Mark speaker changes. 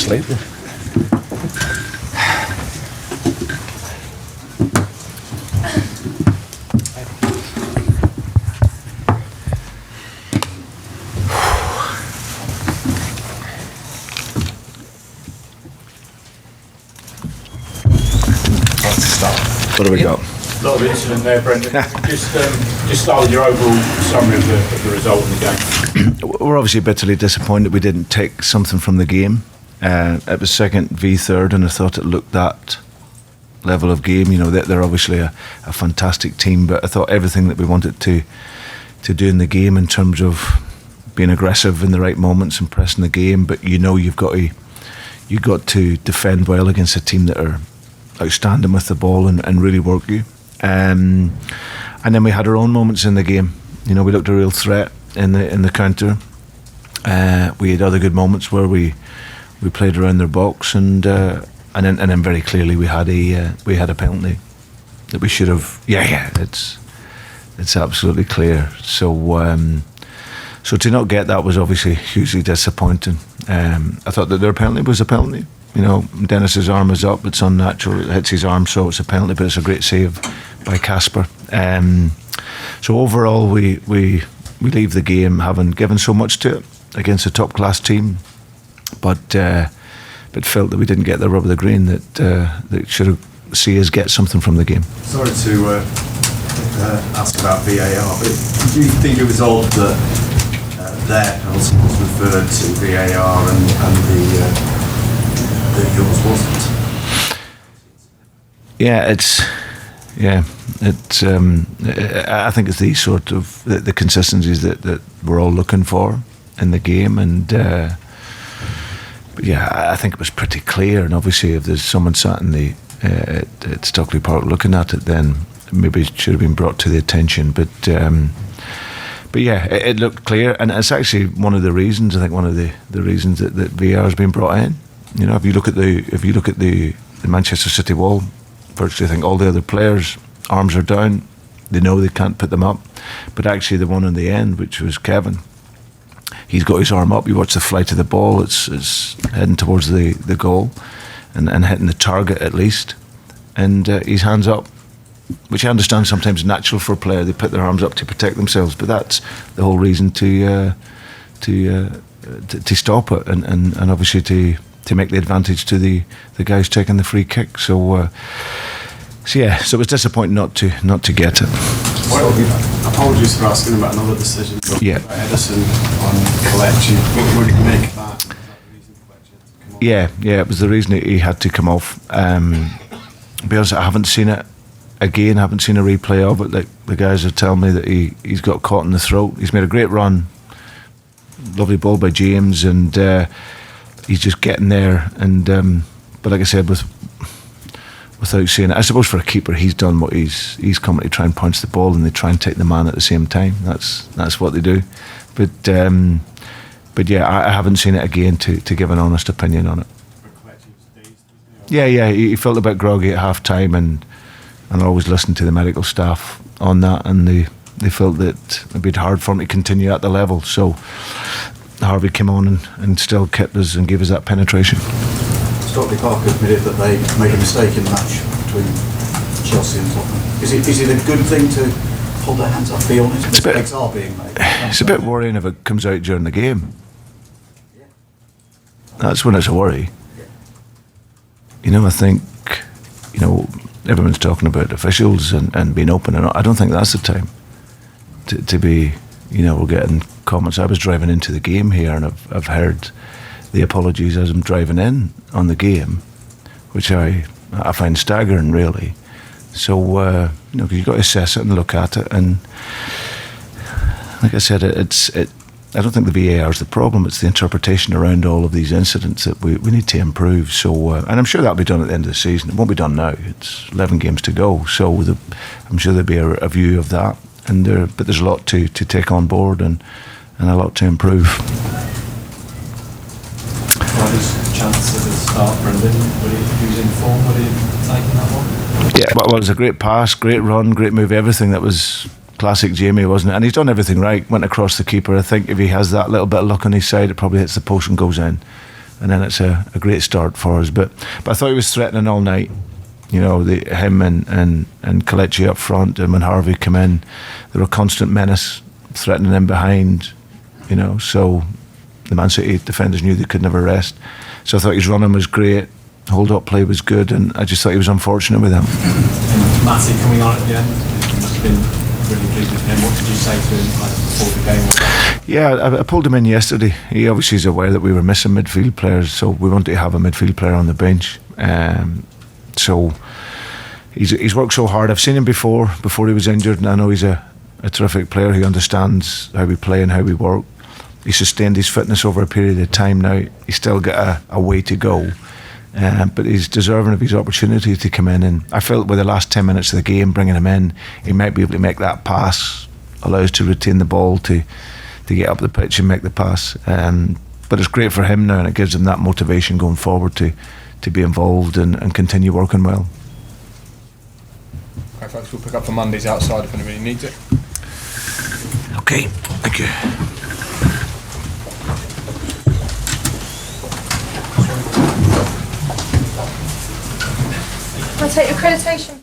Speaker 1: slightly. What do we got?
Speaker 2: A lot of incident there, Brendan. Just start with your overall summary of the result in the game.
Speaker 1: We're obviously bitterly disappointed we didn't take something from the game. It was second v third, and I thought it looked that level of game. You know, they're obviously a fantastic team, but I thought everything that we wanted to do in the game in terms of being aggressive in the right moments and pressing the game. But you know, you've got to defend well against a team that are outstanding with the ball and really work you. And then we had our own moments in the game. You know, we looked a real threat in the counter. We had other good moments where we played around their box, and then very clearly we had a penalty that we should have. Yeah, it's absolutely clear. So to not get that was obviously hugely disappointing. I thought that their penalty was a penalty. You know, Dennis's arm is up, it's unnatural, it hits his arm, so it's a penalty, but it's a great save by Casper. So overall we leave the game having given so much to it against a top class team, but felt that we didn't get the rub of the green that should have see us get something from the game.
Speaker 3: Sorry to ask about VAR, but do you think it was odd that their penalty was referred to VAR and yours wasn't?
Speaker 1: I think it's these sort of the consistencies that we're all looking for in the game, and but yeah, I think it was pretty clear. And obviously, if there's someone sat in the at Stockley Park looking at it, then maybe it should have been brought to the attention. But yeah, it looked clear, and it's actually one of the reasons. I think one of the reasons that VAR has been brought in. You know, if you look at the Manchester City wall, virtually I think all the other players' arms are down. They know they can't put them up, but actually the one in the end, which was Kevin, he's got his arm up. You watch the flight of the ball; it's heading towards the goal, and hitting the target at least, and his hands up, which I understand sometimes natural for a player. They put their arms up to protect themselves, but that's the whole reason to stop it, and obviously to make the advantage to the guys taking the free kick. So it was disappointing not to get it.
Speaker 3: Well, apologies for asking about another decision.
Speaker 1: Yeah.
Speaker 3: Edison on Kelechi. What do you make of that? Was that the reason Kelechi had to come off?
Speaker 1: Yeah, it was the reason he had to come off. To be honest, I haven't seen it again. I haven't seen a replay of it. Like, the guys are telling me that he's got caught in the throat. He's made a great run. Lovely ball by James, and he's just getting there. And but like I said, without saying it, I suppose for a keeper, he's done what he's come to try and punch the ball, and they try and take the man at the same time. That's what they do. But yeah, I haven't seen it again to give an honest opinion on it. Yeah, he felt a bit groggy at half time, and I always listened to the medical staff on that, and they felt that it'd be hard for him to continue at the level. So Harvey came on and still kept us and gave us that penetration.
Speaker 3: Stockley Park admitted that they made a mistake in the match between Chelsea and Tottenham. Is it a good thing to hold their hands up, be honest? Mistakes are being made.
Speaker 1: It's a bit worrying if it comes out during the game. That's when it's a worry. You know, I think, you know, everyone's talking about officials and being open, and I don't think that's the time to be, you know, we're getting comments. I was driving into the game here, and I've heard the apologies as I'm driving in on the game, which I find staggering, really. So, you know, 'cause you've got to assess it and look at it, and like I said, I don't think the VAR is the problem. It's the interpretation around all of these incidents that we need to improve. So, and I'm sure that'll be done at the end of the season. It won't be done now. It's 11 games to go. So I'm sure there'll be a review of that. But there's a lot to take on board and a lot to improve.
Speaker 4: Roddy's chance at the start, Brendan. He was in form. Would he have taken that one?
Speaker 1: Yeah, well, it was a great pass, great run, great move, everything. That was classic Jamie, wasn't it? And he's done everything right. Went across the keeper. I think if he has that little bit of luck on his side, it probably hits the post and goes in. and then it's a great start for us. But I thought he was threatening all night. You know, him and Kelechi up front, and when Harvey came in, they were a constant menace, threatening him behind. You know, so the Man City defenders knew they could never rest. So I thought his running was great, hold-up play was good, and I just thought he was unfortunate with him.
Speaker 4: And Matty coming on at the end, you must have been really pleased with him. What did you say to him before the game?
Speaker 1: Yeah, I pulled him in yesterday. He obviously is aware that we were missing midfield players, so we wanted to have a midfield player on the bench. So he's worked so hard. I've seen him before he was injured, and I know he's a terrific player who understands how we play and how we work. He sustained his fitness over a period of time now. He's still got a way to go, but he's deserving of his opportunity to come in. And I felt with the last 10 minutes of the game, bringing him in, he might be able to make that pass, allow us to retain the ball to get up the pitch and make the pass. But it's great for him now, and it gives him that motivation going forward to be involved and continue working well.
Speaker 5: Okay, folks, we'll pick up for Mondays outside if anybody needs it.
Speaker 1: Okay, thank you.
Speaker 6: Can I take your accreditation?